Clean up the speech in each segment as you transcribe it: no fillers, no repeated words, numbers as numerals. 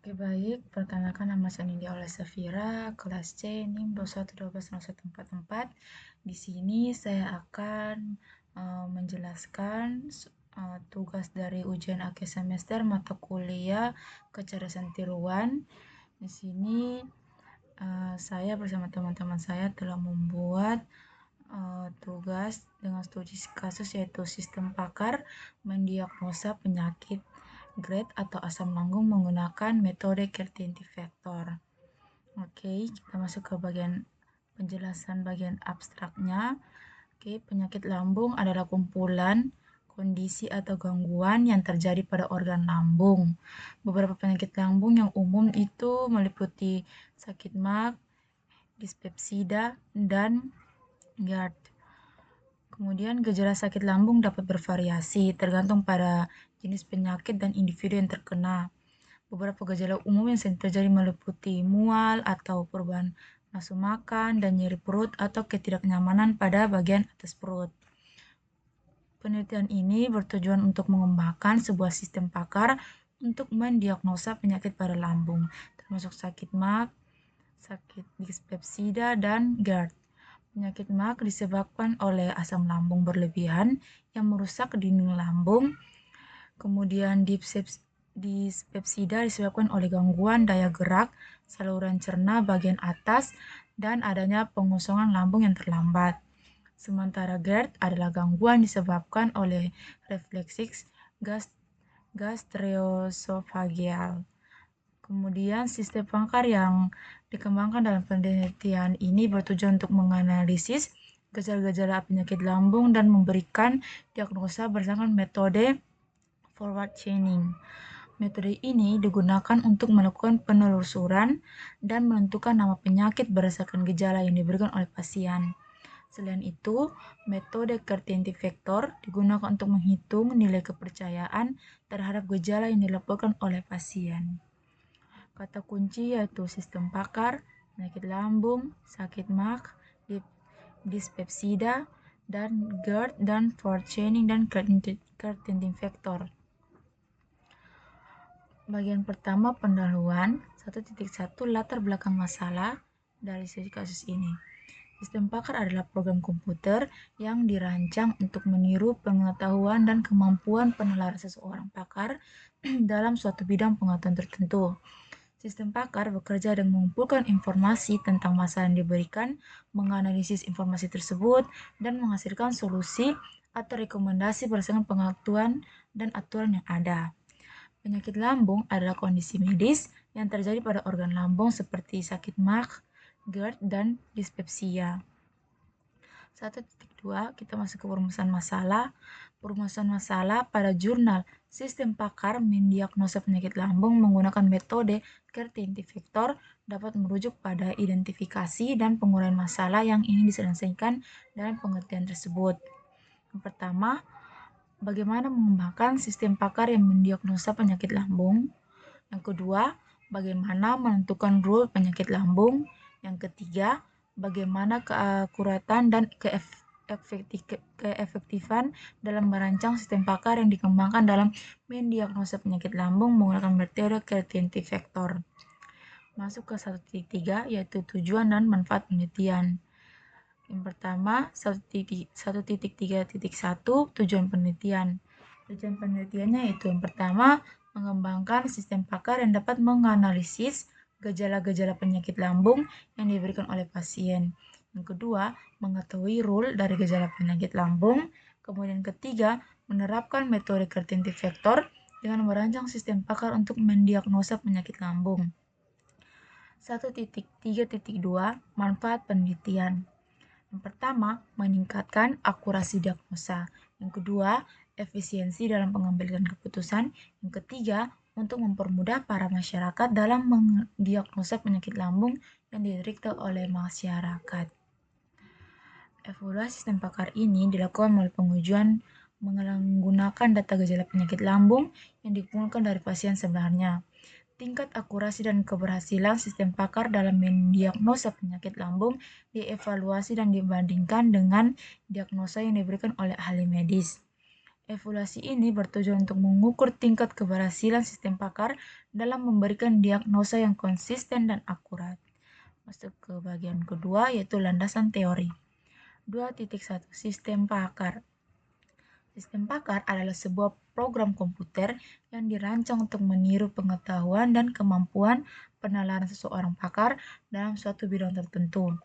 Oke baik, perkenalkan nama saya Nindya Oleh Safira, kelas C, NIM 21120144. Di sini saya akan menjelaskan tugas dari ujian akhir semester mata kuliah kecerdasan tiruan. Di sini saya bersama teman-teman saya telah membuat tugas dengan studi kasus yaitu sistem pakar mendiagnosa penyakit GERD atau asam lambung menggunakan metode Kertenti vektor. Oke, kita masuk ke bagian penjelasan bagian abstraknya. Oke, penyakit lambung adalah kumpulan kondisi atau gangguan yang terjadi pada organ lambung. Beberapa penyakit lambung yang umum itu meliputi sakit MAG, dispepsida, dan GERD. Kemudian gejala sakit lambung dapat bervariasi tergantung pada jenis penyakit dan individu yang terkena. Beberapa gejala umum yang sering terjadi meliputi mual atau perubahan nafsu makan dan nyeri perut atau ketidaknyamanan pada bagian atas perut. Penelitian ini bertujuan untuk mengembangkan sebuah sistem pakar untuk mendiagnosa penyakit pada lambung, termasuk sakit MAG, sakit dispepsida, dan GERD. Penyakit MAG disebabkan oleh asam lambung berlebihan yang merusak dinding lambung. Kemudian dispepsida disebabkan oleh gangguan daya gerak saluran cerna bagian atas dan adanya pengosongan lambung yang terlambat. Sementara GERD adalah gangguan disebabkan oleh refleks gastroesophageal. Kemudian sistem pakar yang dikembangkan dalam penelitian ini bertujuan untuk menganalisis gejala-gejala penyakit lambung dan memberikan diagnosa berdasarkan metode forward chaining. Metode ini digunakan untuk melakukan penelusuran dan menentukan nama penyakit berdasarkan gejala yang diberikan oleh pasien. Selain itu, metode Kertenti vektor digunakan untuk menghitung nilai kepercayaan terhadap gejala yang dilaporkan oleh pasien. Kata kunci yaitu sistem pakar, penyakit lambung, sakit MAG, dispepsida, dan GERD, dan forward chaining dan Kertenti vektor. Bagian pertama pendahuluan 1.1 latar belakang masalah dari studi kasus ini. Sistem pakar adalah program komputer yang dirancang untuk meniru pengetahuan dan kemampuan penelaran seseorang pakar dalam suatu bidang pengetahuan tertentu. Sistem pakar bekerja dengan mengumpulkan informasi tentang masalah yang diberikan, menganalisis informasi tersebut, dan menghasilkan solusi atau rekomendasi berdasarkan pengetahuan dan aturan yang ada. Penyakit lambung adalah kondisi medis yang terjadi pada organ lambung seperti sakit MAG, GERD, dan dispepsia. 1.2 kita masuk ke perumusan masalah. Perumusan masalah pada jurnal Sistem Pakar mendiagnosa penyakit lambung menggunakan metode Kertenti vektor dapat merujuk pada identifikasi dan penguraian masalah yang ingin diselesaikan dalam pengertian tersebut. Yang pertama, bagaimana mengembangkan sistem pakar yang mendiagnosa penyakit lambung. Yang kedua, bagaimana menentukan rule penyakit lambung. Yang ketiga, bagaimana keakuratan dan keefektifan dalam merancang sistem pakar yang dikembangkan dalam mendiagnosa penyakit lambung menggunakan metode Kertenti vektor. Masuk ke 1.3 yaitu tujuan dan manfaat penelitian. Yang pertama, 1.3.1 tujuan penelitian. Tujuan penelitiannya yaitu yang pertama, mengembangkan sistem pakar yang dapat menganalisis gejala-gejala penyakit lambung yang diberikan oleh pasien. Yang kedua, mengetahui rule dari gejala penyakit lambung. Kemudian ketiga, menerapkan metode Kertenti vektor dengan merancang sistem pakar untuk mendiagnosa penyakit lambung. 1.3.2 manfaat penelitian. Yang pertama, meningkatkan akurasi diagnosa. Yang kedua, efisiensi dalam pengambilan keputusan. Yang ketiga, untuk mempermudah para masyarakat dalam mendiagnosa penyakit lambung yang diderita oleh masyarakat. Evaluasi sistem pakar ini dilakukan melalui pengujian menggunakan data gejala penyakit lambung yang dikumpulkan dari pasien sebenarnya. Tingkat akurasi dan keberhasilan sistem pakar dalam mendiagnosa penyakit lambung dievaluasi dan dibandingkan dengan diagnosa yang diberikan oleh ahli medis. Evaluasi ini bertujuan untuk mengukur tingkat keberhasilan sistem pakar dalam memberikan diagnosa yang konsisten dan akurat. Masuk ke bagian kedua, yaitu landasan teori. 2.1 Sistem pakar. Sistem pakar adalah sebuah program komputer yang dirancang untuk meniru pengetahuan dan kemampuan penalaran seseorang pakar dalam suatu bidang tertentu.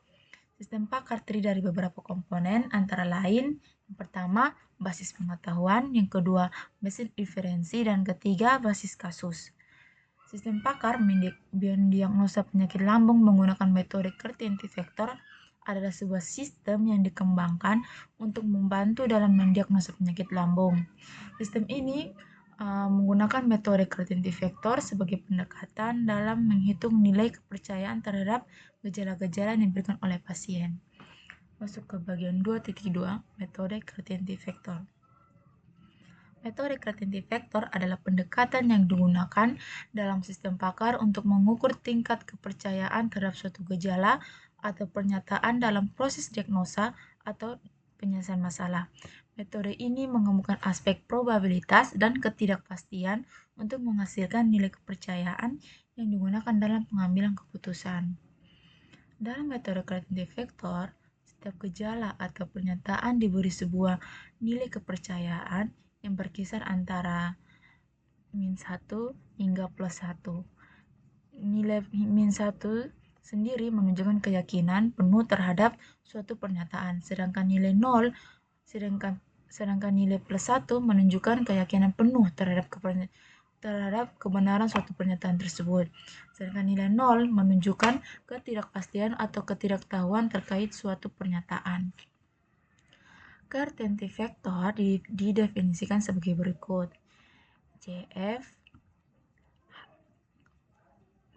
Sistem pakar terdiri dari beberapa komponen, antara lain yang pertama, basis pengetahuan, yang kedua, basis inferensi, dan ketiga, basis kasus. Sistem pakar mendiagnosa penyakit lambung menggunakan metode Kertenti vektor adalah sebuah sistem yang dikembangkan untuk membantu dalam mendiagnosa penyakit lambung. Sistem ini menggunakan metode Kertenti vektor sebagai pendekatan dalam menghitung nilai kepercayaan terhadap gejala-gejala yang diberikan oleh pasien. Masuk ke bagian 2.2, metode Kertenti vektor. Metode Kertenti vektor adalah pendekatan yang digunakan dalam sistem pakar untuk mengukur tingkat kepercayaan terhadap suatu gejala atau pernyataan dalam proses diagnosa atau penyelesaian masalah. Metode ini menggabungkan aspek probabilitas dan ketidakpastian untuk menghasilkan nilai kepercayaan yang digunakan dalam pengambilan keputusan. Dalam metode Kertenti vektor, setiap gejala atau pernyataan diberi sebuah nilai kepercayaan yang berkisar antara -1 hingga +1. Nilai -1 sendiri menunjukkan keyakinan penuh terhadap suatu pernyataan, sedangkan nilai 0 sedangkan nilai +1 menunjukkan keyakinan penuh terhadap kebenaran suatu pernyataan tersebut. Sedangkan nilai 0 menunjukkan ketidakpastian atau ketidaktahuan terkait suatu pernyataan. Kertenti vektor didefinisikan sebagai berikut. CF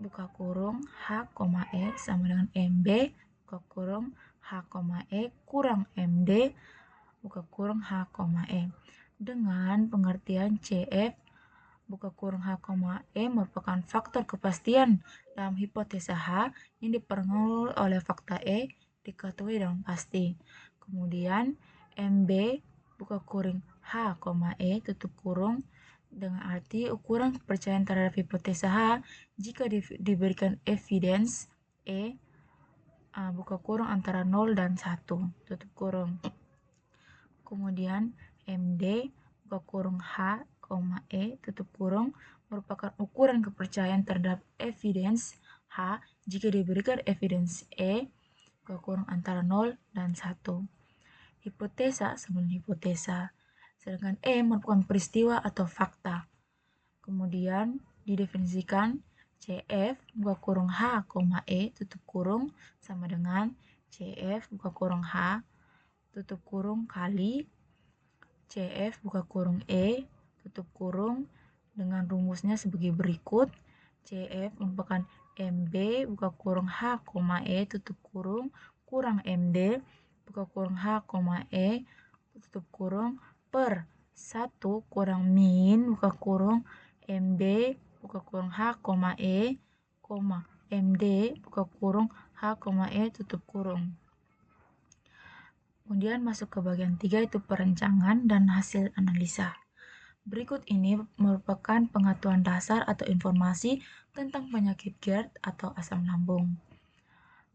buka kurung H, E sama dengan MB buka kurung H, E kurang MD buka kurung H, E. Dengan pengertian CF buka kurung H, E merupakan faktor kepastian dalam hipotesa H yang diperoleh oleh fakta E diketahui dengan pasti. Kemudian MB buka kurung H, E tutup kurung dengan arti ukuran kepercayaan terhadap hipotesa H jika diberikan evidence E buka kurung antara 0 dan 1 tutup kurung. Kemudian MD buka kurung H, E tutup kurung merupakan ukuran kepercayaan terhadap evidence H jika diberikan evidence E buka kurung antara 0 dan 1. Hipotesa sebelum hipotesa. Sedangkan E merupakan peristiwa atau fakta. Kemudian didefinisikan CF buka kurung H, E tutup kurung sama dengan CF buka kurung H tutup kurung kali CF buka kurung E tutup kurung dengan rumusnya sebagai berikut. CF merupakan MB buka kurung H, E tutup kurung kurang MD buka kurung H, E tutup kurung per 1 kurang min buka kurung MB buka kurung H, E, MD buka kurung H, E tutup kurung. Kemudian masuk ke bagian 3 yaitu perencangan dan hasil analisa. Berikut ini merupakan pengetahuan dasar atau informasi tentang penyakit GERD atau asam lambung.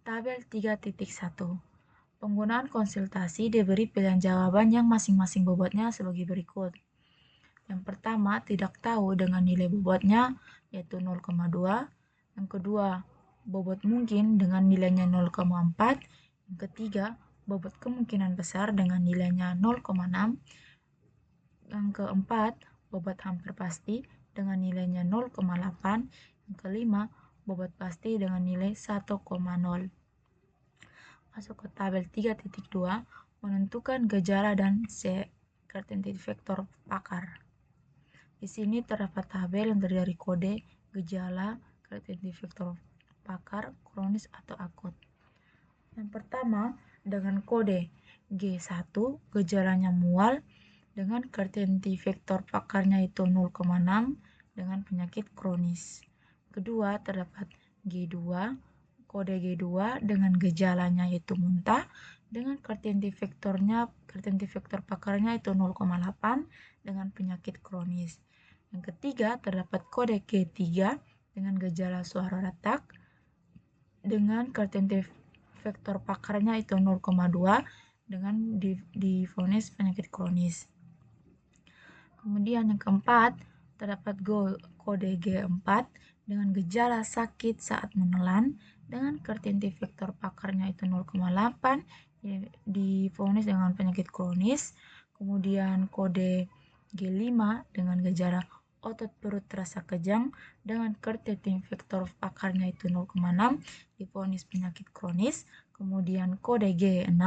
Tabel 3.1. Penggunaan konsultasi diberi pilihan jawaban yang masing-masing bobotnya sebagai berikut. Yang pertama, tidak tahu dengan nilai bobotnya yaitu 0,2. Yang kedua, bobot mungkin dengan nilainya 0,4. Yang ketiga, bobot kemungkinan besar dengan nilainya 0,6. Yang keempat, bobot hampir pasti dengan nilainya 0,8. Yang kelima, bobot pasti dengan nilai 1,0. Masuk ke tabel 3.2, menentukan gejala dan Kertenti vektor pakar. Di sini terdapat tabel yang terdiri dari kode, gejala, Kertenti vektor pakar, kronis atau akut. Yang pertama, dengan kode G1, gejalanya mual dengan Kertenti vektor pakarnya itu 0,6 dengan penyakit kronis. Kedua, terdapat G2, kode G2 dengan gejalanya yaitu muntah dengan Kertenti vektor pakarnya itu 0,8 dengan penyakit kronis. Yang ketiga, terdapat kode G3 dengan gejala suara retak dengan kertensi vektor pakarnya itu 0,2 dengan divonis penyakit kronis. Kemudian yang keempat, terdapat kode G4 dengan gejala sakit saat menelan dengan kertensi vektor pakarnya itu 0,8 divonis dengan penyakit kronis. Kemudian kode G5 dengan gejala otot perut terasa kejang dengan kertensi vektor pakarnya itu 0,6 divonis penyakit kronis. Kemudian kode G6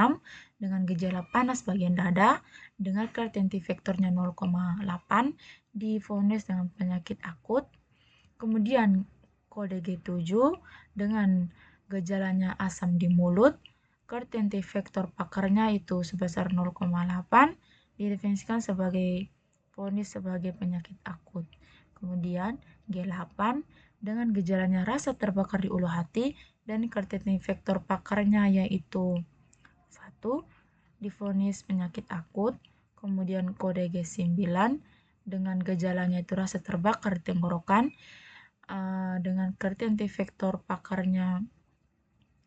dengan gejala panas bagian dada dengan kertensi vektornya 0,8 divonis dengan penyakit akut. Kemudian kode G7 dengan gejalanya asam di mulut, kertensi vektor pakarnya itu sebesar 0,8 didefinisikan sebagai vonis sebagai penyakit akut. Kemudian G8 dengan gejalanya rasa terbakar di ulu hati dan kertensi vektor pakarnya yaitu 1 divonis penyakit akut. Kemudian kode G9 dengan gejalanya itu rasa terbakar di tenggorokan dengan kertensi vektor pakarnya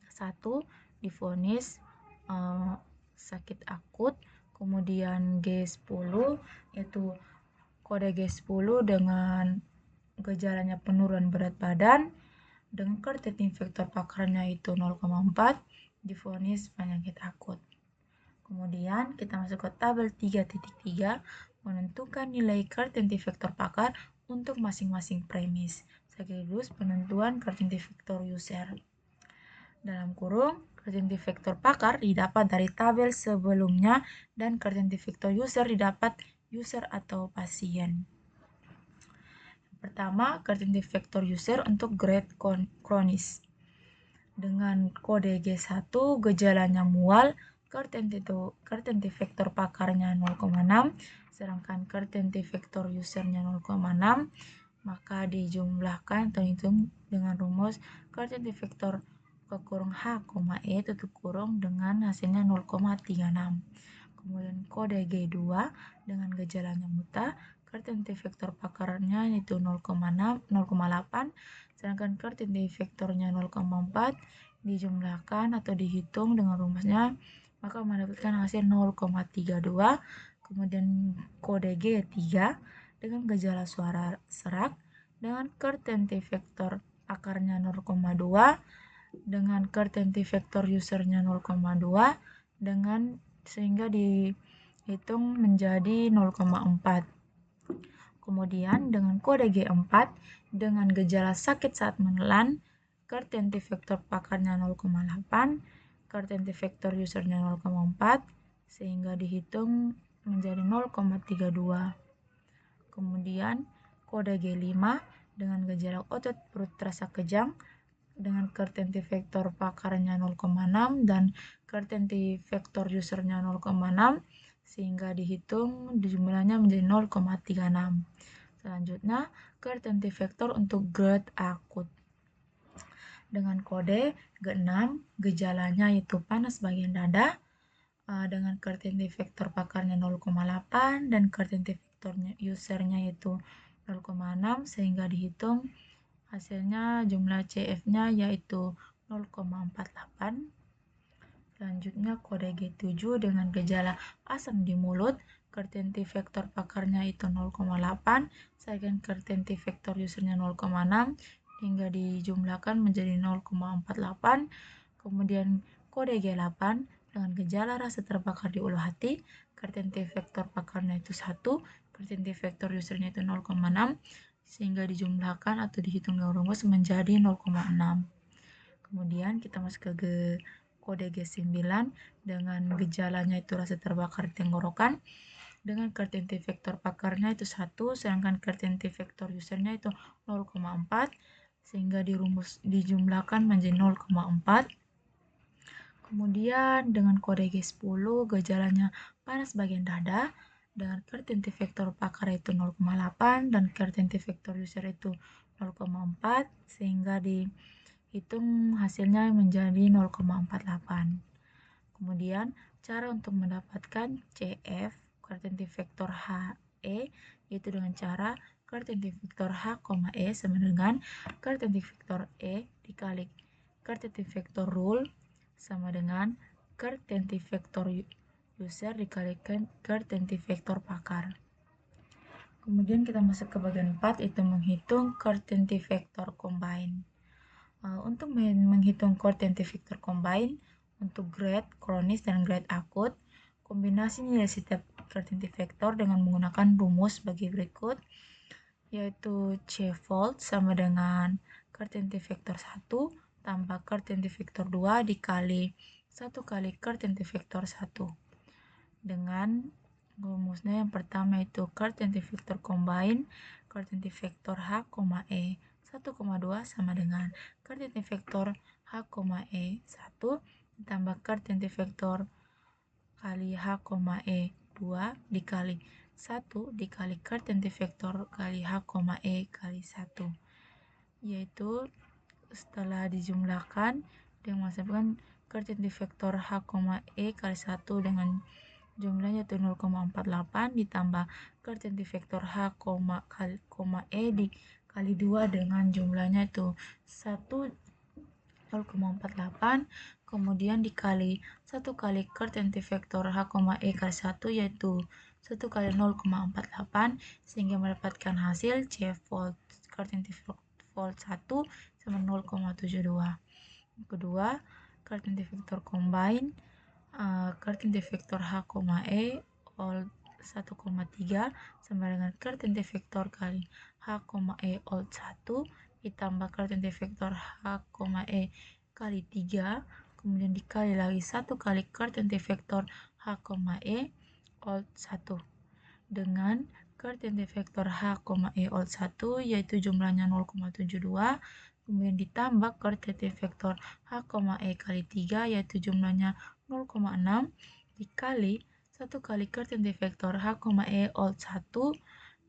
1 divonis sakit akut. Kemudian G10 yaitu kode G10 dengan gejalanya penurunan berat badan dengan kertensi vektor pakarnya itu 0,4 divonis penyakit akut. Kemudian kita masuk ke tabel 3.3 menentukan nilai kertensi vektor pakar untuk masing-masing premis sekaligus penentuan kertensi vektor user. Dalam kurung, kertensi vektor pakar didapat dari tabel sebelumnya dan kertensi vektor user didapat user atau pasien. Pertama, kertensi vektor user untuk grade kronis. Dengan kode G1, gejalanya mual, kertensi vektor pakarnya 0,6, sedangkan kertensi vektor usernya 0,6, maka dijumlahkan atau dihitung dengan rumus kertensi vektor kekurung H, E tutup kurung dengan hasilnya 0,36. Kemudian kode G2 dengan gejalanya muta, kertensi vektor pakarnya itu 0,8, sedangkan kertensi vektornya 0,4 dijumlahkan atau dihitung dengan rumusnya maka mendapatkan hasil 0,32. Kemudian kode G3 dengan gejala suara serak dengan kertensi vektor akarnya 0,2 dengan kertensi vektor usernya 0,2 dengan sehingga dihitung menjadi 0,4. Kemudian dengan kode G4 dengan gejala sakit saat menelan, kertensi vektor pakarnya 0,8, kertensi vektor usernya 0,4 sehingga dihitung menjadi 0,32. Kemudian kode G5 dengan gejala otot perut terasa kejang dengan kertensi vektor pakarnya 0,6 dan kertensi vektor usernya 0,6 sehingga dihitung jumlahnya menjadi 0,36. Selanjutnya, kertensi vektor untuk grade akut. Dengan kode G6, gejalanya itu panas bagian dada dengan kertensi vektor pakarnya 0,8 dan kertensi vektornya usernya itu 0,6 sehingga dihitung hasilnya jumlah CF-nya yaitu 0,48. Selanjutnya kode G7 dengan gejala asam di mulut, kertensi vektor pakarnya itu 0,8, sedangkan kertensi vektor usernya 0,6 hingga dijumlahkan menjadi 0,48. Kemudian kode G8 dengan gejala rasa terbakar di ulu hati, kertensi vektor pakarnya itu 1, kertensi vektor usernya itu 0,6 sehingga dijumlahkan atau dihitung dengan rumus menjadi 0,6. Kemudian kita masuk ke kode G9 dengan gejalanya itu rasa terbakar di tenggorokan dengan kertensi vektor pakarnya itu 1, sedangkan kertensi vektor usernya itu 0,4 sehingga dijumlahkan menjadi 0,4. Kemudian dengan kode G10 gejalanya panas bagian dada dengan kertensi vektor pakar itu 0,8 dan kertensi vektor user itu 0,4 sehingga dihitung hasilnya menjadi 0,48. Kemudian cara untuk mendapatkan CF kertensi vektor H E, yaitu dengan cara kertentik vektor H, E sama dengan kertentik vektor E dikali kertentik vektor rule sama dengan kertentik vektor user dikalikan kertentik vektor pakar. Kemudian kita masuk ke bagian 4, yaitu menghitung kertentik vektor combine. Untuk menghitung kertentik vektor combine, untuk grade kronis dan grade akut, kombinasi nilai setiap kertentik vektor dengan menggunakan rumus bagi berikut, yaitu C-fold sama dengan kertentik vektor 1 tambah kertentik vektor 2 dikali 1 kali kertentik vektor 1. Dengan rumusnya yang pertama itu kertentik vektor combine, kertentik vektor H, E 1,2 sama dengan kertentik vektor H, E 1 ditambah kertentik vektor kali H, E 2 dikali 1 dikali kertentik vektor kali H, E kali 1, yaitu setelah dijumlahkan dengan menghasilkan kertentik vektor H, E kali 1 dengan jumlahnya itu 0,48 ditambah kertentik vektor H, E dikali 2 dengan jumlahnya itu 0,48, kemudian dikali 1 kali kertentik vektor H, E kali 1 yaitu 1 kali 0,48 sehingga mendapatkan hasil C-fold kertentik fold 1 sama 0,72. Kedua, kertentik vektor combine, kertentik vektor H, E old 1,3 sama dengan kertentik vektor kali H, E old 1 ditambah kertentik vektor H, E kali 3 kemudian dikali lagi 1 kali kertentik vektor H, E old 1 dengan kertentik vektor H, E old 1 yaitu jumlahnya 0,72 kemudian ditambah kertentik vektor H, E kali 3 yaitu jumlahnya 0,6 dikali 1 kali kertentik vektor H, E old 1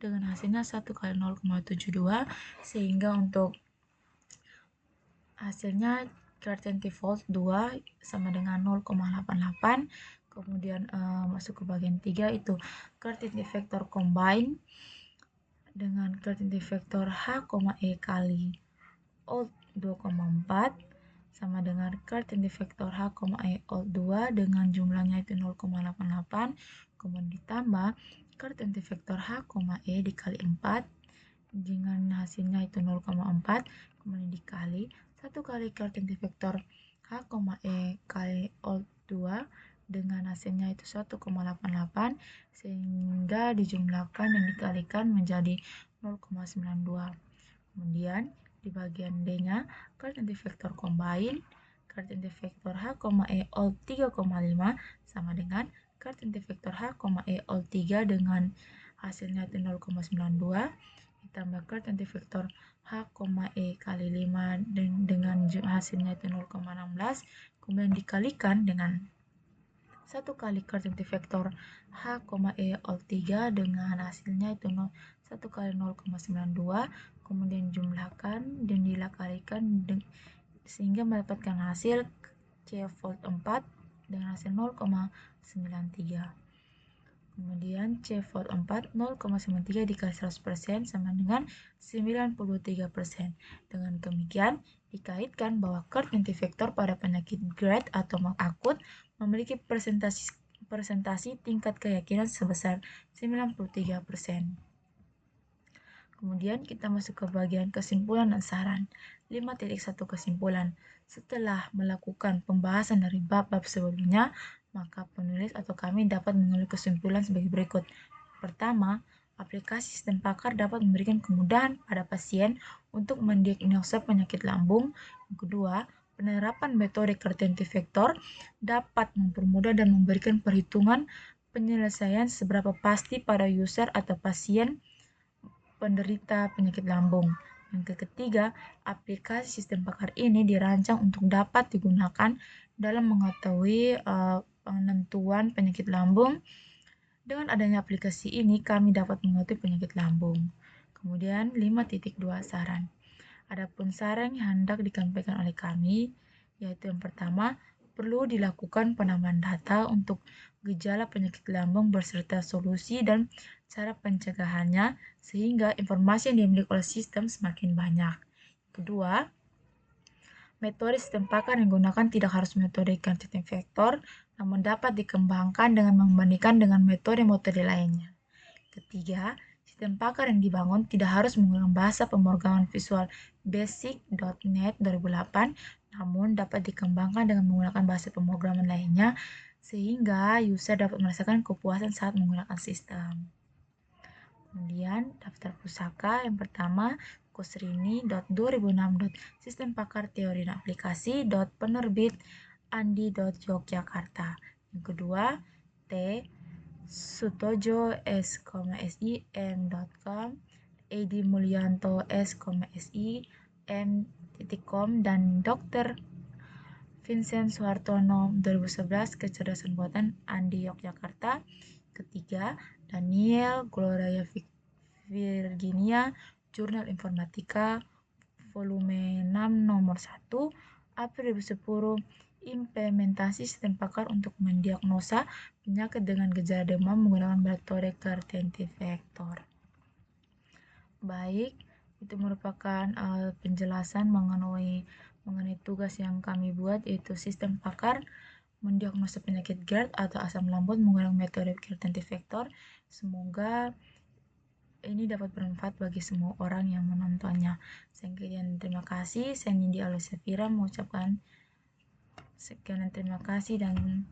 dengan hasilnya 1 kali 0,72 sehingga untuk hasilnya kertentik fold 2 sama dengan 0,88. Kemudian masuk ke bagian 3 itu kertentik vektor combine dengan kertentik vektor H, E kali old 2,4 sama dengan kertentik vektor H, E old 2 dengan jumlahnya itu 0,88 kemudian ditambah kertentik vektor H, E dikali 4 dengan hasilnya itu 0,4 kemudian dikali 1 kali kertentik vektor H, E kali old 2 dengan hasilnya itu 1,88 sehingga dijumlahkan dan dikalikan menjadi 0,92. Kemudian di bagian D-nya kertentik vektor combine, kertentik vektor H, E old 3,5 sama dengan kertentik vektor H, E old 3 dengan hasilnya itu 0,92 ditambah kertentik vektor H, E kali 5 dengan hasilnya itu 0,16 kemudian dikalikan dengan 1 kali kertentik vektor H, E old 3 dengan hasilnya itu 1 kali 0,92 kemudian jumlahkan dan dikalikan sehingga mendapatkan hasil C-fold 4 dengan hasil 0,93. Kemudian C-fold 4 0,93 dikali 100% sama dengan 93%. Dengan demikian dikaitkan bahwa kertentik vektor pada penyakit grade atau akut memiliki presentasi tingkat keyakinan sebesar 93%. Kemudian kita masuk ke bagian kesimpulan dan saran. 5.1 kesimpulan. Setelah melakukan pembahasan dari bab-bab sebelumnya, maka penulis atau kami dapat mengambil kesimpulan sebagai berikut. Pertama, aplikasi sistem pakar dapat memberikan kemudahan pada pasien untuk mendiagnosa penyakit lambung. Yang kedua, penerapan metode kertentik vektor dapat mempermudah dan memberikan perhitungan penyelesaian seberapa pasti pada user atau pasien penderita penyakit lambung. Yang ketiga, aplikasi sistem pakar ini dirancang untuk dapat digunakan dalam mengetahui penentuan penyakit lambung. Dengan adanya aplikasi ini, kami dapat mengetahui penyakit lambung. Kemudian 5.2 saran. Adapun saran yang hendak disampaikan oleh kami, yaitu yang pertama, perlu dilakukan penambahan data untuk gejala penyakit lambung beserta solusi dan cara pencegahannya sehingga informasi yang dimiliki oleh sistem semakin banyak. Kedua, metode sistem pakar yang digunakan tidak harus metode quantitative vektor, namun dapat dikembangkan dengan membandingkan dengan metode-metode lainnya. Ketiga, sistem pakar yang dibangun tidak harus menggunakan bahasa pemrograman visual basic.NET 2008, namun dapat dikembangkan dengan menggunakan bahasa pemrograman lainnya, sehingga user dapat merasakan kepuasan saat menggunakan sistem. Kemudian daftar pusaka yang pertama kusrini.2006. Sistem pakar teori dan aplikasi. Penerbit andi.yogyakarta. Yang kedua T Sutojo S,SI M.com, Edi Mulyanto S,SI M.com, dan Dr. Vincent Suhartono 2011 Kecerdasan Buatan Andi Yogyakarta. Ketiga, Daniel Gloria Virginia, Jurnal Informatika, volume 6 nomor 1, April 2010, implementasi sistem pakar untuk mendiagnosa penyakit dengan gejala demam menggunakan metode quantitative vektor. Baik, itu merupakan penjelasan mengenai tugas yang kami buat, yaitu sistem pakar mendiagnosa penyakit GERD atau asam lambung menggunakan metode quantitative vektor. Semoga ini dapat bermanfaat bagi semua orang yang menontonnya. Sekian terima kasih. Saya Nindi Alosafira mengucapkan sekian terima kasih dan